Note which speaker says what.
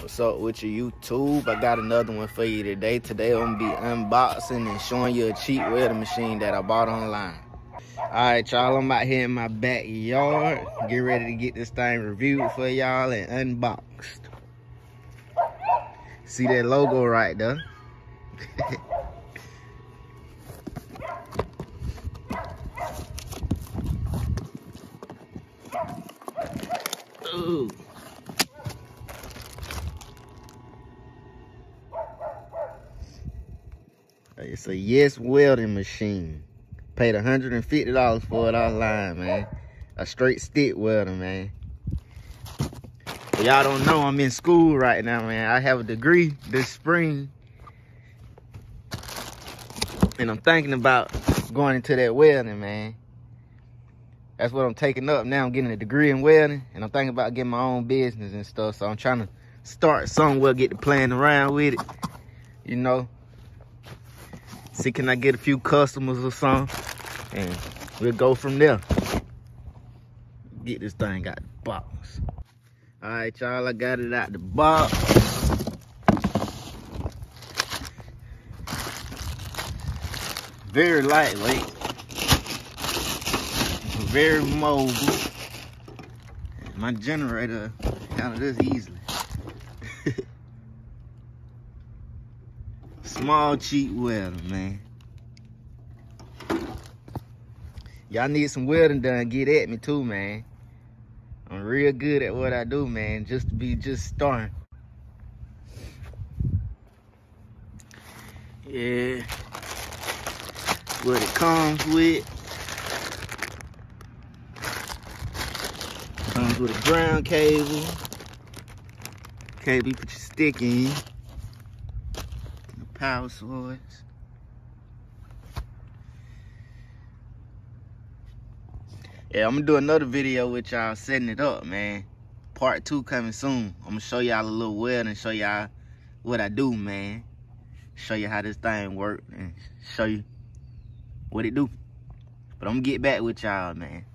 Speaker 1: What's up with your YouTube? I got another one for you today. Today I'm gonna be unboxing and showing you a cheap welding machine that I bought online. Alright y'all, I'm out here in my backyard. Get ready to get this thing reviewed for y'all and unboxed. See that logo right there? Ooh. It's a YesWelder machine. Paid $150 for it online, man. A straight stick welder, man. Y'all don't know I'm in school right now, man. I have a degree this spring. And I'm thinking about going into that welding, man. That's what I'm taking up now. I'm getting a degree in welding. And I'm thinking about getting my own business and stuff. So I'm trying to start somewhere, get to playing around with it. You know. See, can I get a few customers or something? And we'll go from there. Get this thing out the box. All right, y'all, I got it out the box. Very lightweight. Very mobile. My generator handles this easily. Small, cheap welder, man. Y'all need some welding done, get at me too, man. I'm real good at what I do, man. Just starting. Yeah. What it comes with. Comes with a ground cable. Cable you put your stick in. Power source. Yeah, I'm gonna do another video with y'all setting it up, man. Part 2 coming soon. I'm gonna show y'all a little weld and show y'all what I do, man. Show you how this thing works and show you what it do. But I'm gonna get back with y'all, man.